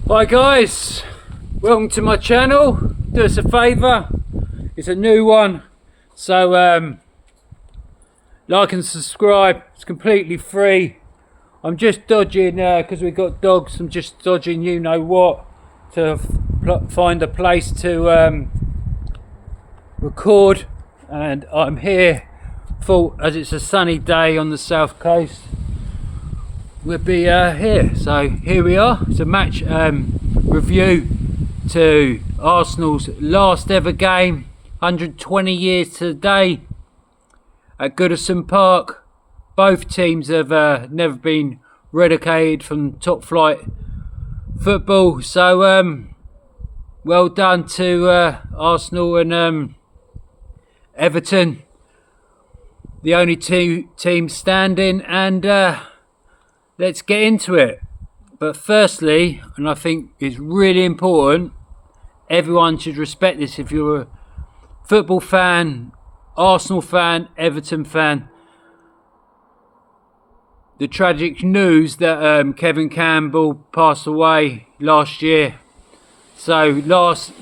Hi guys, welcome to my channel. Do us a favour, it's a new one, so like and subscribe. It's completely free. I'm just dodging because we've got dogs. I'm just dodging you know what to find a place to record, and I'm here as it's a sunny day on the south coast. We'll be here, so here we are. It's a match review to Arsenal's last ever game, 120 years to the day at Goodison Park. Both teams have never been relegated from top flight football, so well done to Arsenal and Everton, the only two teams standing, and let's get into it. But firstly, and I think it's really important, everyone should respect this. If you're a football fan, Arsenal fan, Everton fan, the tragic news that Kevin Campbell passed away last year. So last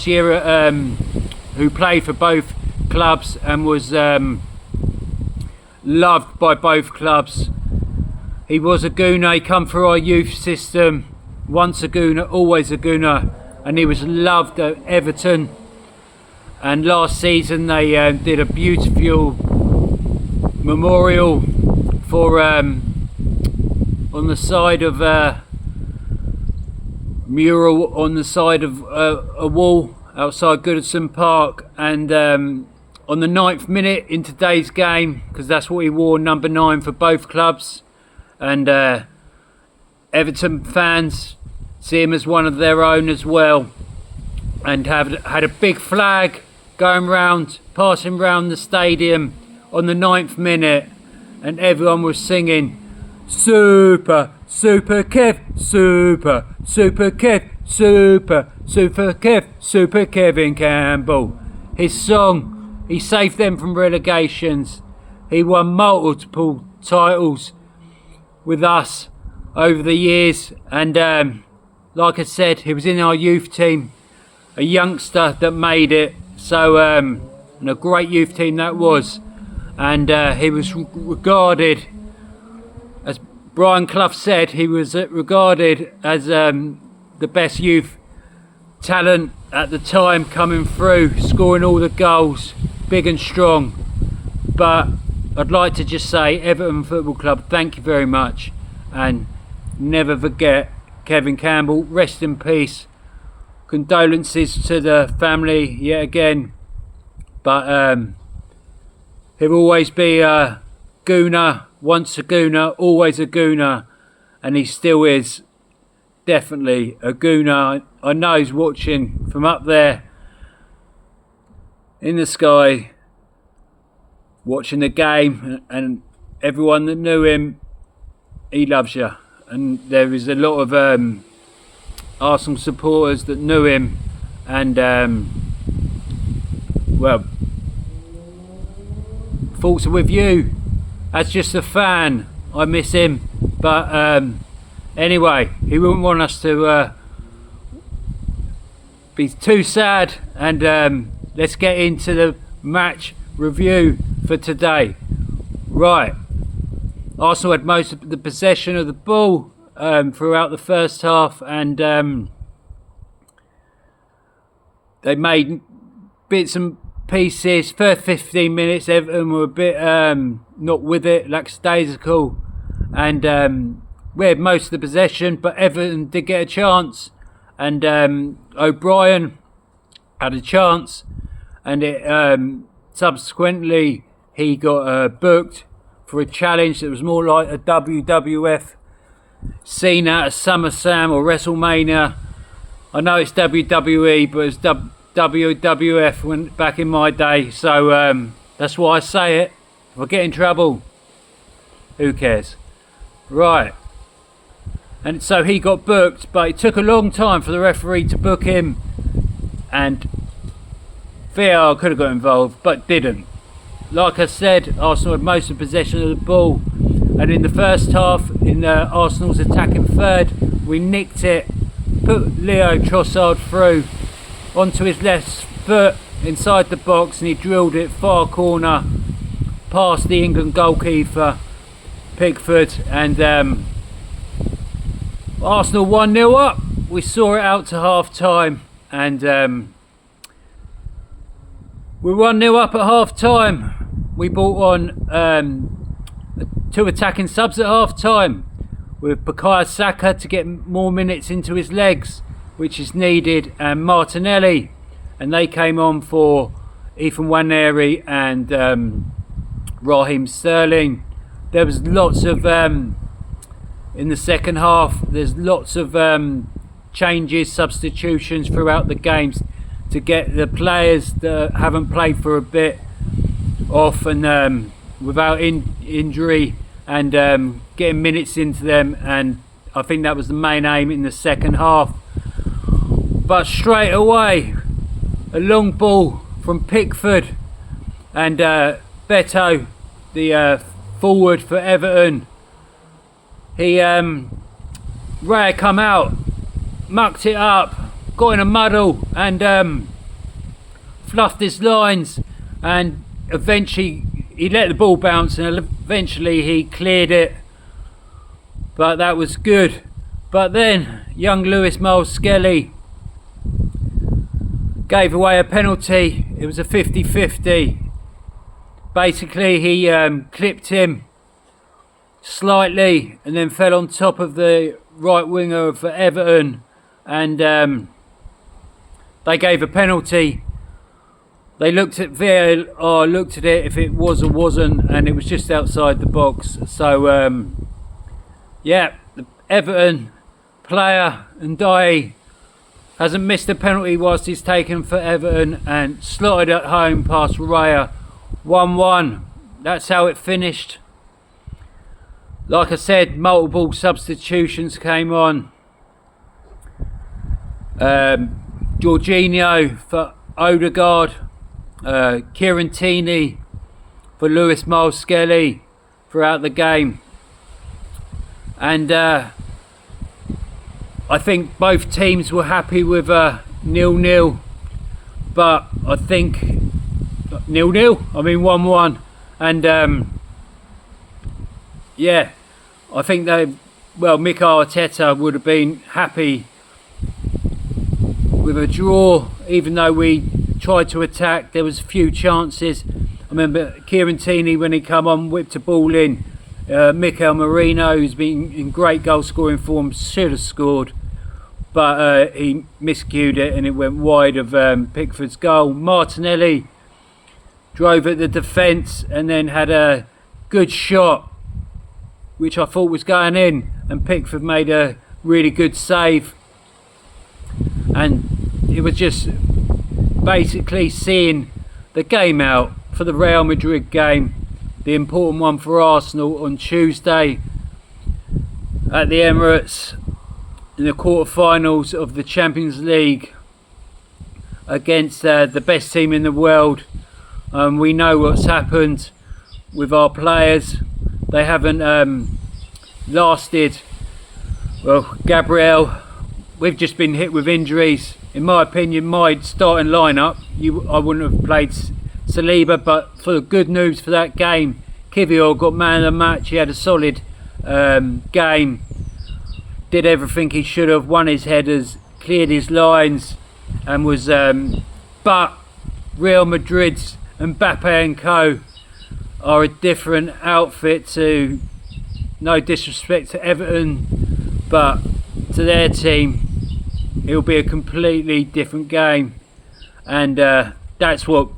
year, who played for both clubs and was loved by both clubs. He was a Gooner. He come through our youth system. Once a Gooner, always a Gooner, and he was loved at Everton. And last season they did a beautiful memorial for on the side of mural on the side of a wall outside Goodison Park, and on the 9th minute in today's game, because that's what he wore, number 9 for both clubs. And Everton fans see him as one of their own as well, and have had a big flag going round, passing round the stadium on the 9th minute, and everyone was singing super, super Kev, super, super Kev, super, super Kev, super Kevin Campbell. His song, he saved them from relegations. He won multiple titles with us over the years, and like I said, he was in our youth team, a youngster that made it, so and a great youth team that was, and he was regarded, as Brian Clough said, he was regarded as the best youth talent at the time, coming through, scoring all the goals, big and strong. But I'd like to just say, Everton Football Club, thank you very much, and never forget Kevin Campbell. Rest in peace. Condolences to the family yet again, but he'll always be a Gooner, once a Gooner, always a Gooner, and he still is definitely a Gooner. I know he's watching from up there in the sky, watching the game, and everyone that knew him, he loves you. And there is a lot of Arsenal supporters that knew him, and well, thoughts are with you. As just a fan, I miss him, but anyway, he wouldn't want us to be too sad, and let's get into the match review for today. Right, Arsenal had most of the possession of the ball throughout the first half, and they made bits and pieces. First 15 minutes, Everton were a bit not with it, lackadaisical, and we had most of the possession, but Everton did get a chance, and O'Brien had a chance, and it subsequently he got booked for a challenge that was more like a WWF scene out of SummerSlam or WrestleMania. I know it's WWE, but it's WWF back in my day, so that's why I say it. If I get in trouble, who cares? Right. And so he got booked, but it took a long time for the referee to book him, and VAR could have got involved, but didn't. Like I said, Arsenal had most of the possession of the ball, and in the first half, in Arsenal's attacking third, we nicked it put Leo Trossard through onto his left foot inside the box, and he drilled it far corner past the England goalkeeper Pickford, and Arsenal 1-0 up. We saw it out to half time, and we're 1-0 up at half time. We brought on 2 attacking subs at half time, with Bukayo Saka to get more minutes into his legs, which is needed, and Martinelli, and they came on for Ethan Nwaneri and Raheem Sterling. There was lots of in the second half, there's lots of changes, substitutions throughout the games to get the players that haven't played for a bit off and without injury, and getting minutes into them, and I think that was the main aim in the second half. But straight away, a long ball from Pickford, and Beto, the forward for Everton, he Raya come out, mucked it up, got in a muddle, and fluffed his lines, and eventually he let the ball bounce, and eventually he cleared it, but that was good. But then young Lewis Miles Skelly gave away a penalty. It was a 50-50. Basically he clipped him slightly and then fell on top of the right winger for Everton, and they gave a penalty. They looked at VAR, looked at it if it was or wasn't, and it was just outside the box. So yeah, the Everton player Ndiaye hasn't missed a penalty whilst he's taken for Everton, and slotted at home past Raya. 1-1. That's how it finished. Like I said, multiple substitutions came on. Jorginho for Odegaard, Kieran Tierney for Lewis Miles Skelly throughout the game, and I think both teams were happy with 0-0, but I think 1-1, and yeah, I think Mikel Arteta would have been happy with a draw, even though we tried to attack. There was a few chances. I remember Kieran Tierney, when he come on, whipped a ball in. Mikel Merino, who's been in great goal scoring form, should have scored, but he miscued it and it went wide of Pickford's goal. Martinelli drove at the defence and then had a good shot which I thought was going in, and Pickford made a really good save, and it was just basically seeing the game out for the Real Madrid game, the important one for Arsenal on Tuesday at the Emirates in the quarterfinals of the Champions League against the best team in the world. We know what's happened with our players. They haven't lasted. Well, Gabriel, we've just been hit with injuries. In my opinion, my starting lineup, I wouldn't have played Saliba, but for the good news for that game, Kivior got man of the match. He had a solid game, did everything he should have, won his headers, cleared his lines, and was but Real Madrid's Mbappe and co are a different outfit to, no disrespect to Everton, but to their team it'll be a completely different game, and that's what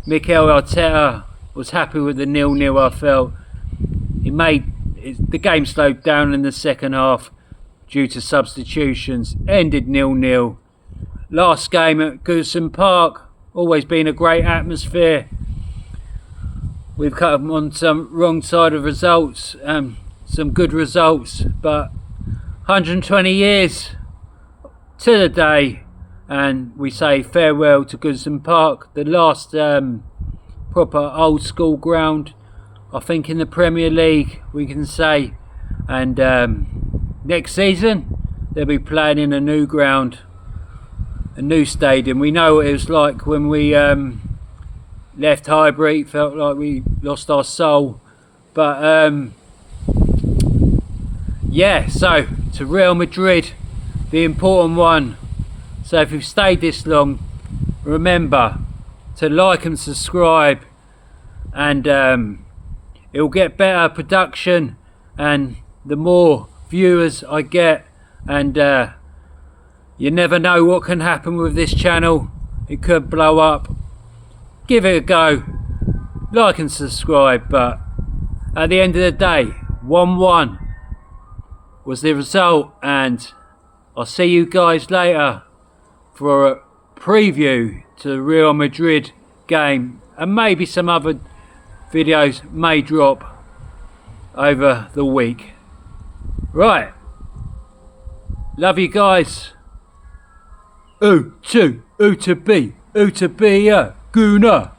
Mikel Arteta was happy with, the 0-0. I felt the game slowed down in the second half due to substitutions, ended 0-0. Last game at Goodison Park, always been a great atmosphere. We've come on some wrong side of results, some good results, but 120 years to the day, and we say farewell to Goodison Park, the last proper old school ground, I think, in the Premier League, we can say. And next season they'll be playing in a new ground, a new stadium. We know what it was like when we left Highbury. Felt like we lost our soul, but yeah, so to Real Madrid, the important one. So if you've stayed this long, remember to like and subscribe, and it'll get better production, and the more viewers I get, and you never know what can happen with this channel. It could blow up. Give it a go, like and subscribe. But at the end of the day, 1-1 was the result, and I'll see you guys later for a preview to the Real Madrid game, and maybe some other videos may drop over the week. Right, love you guys. O to B, Guna.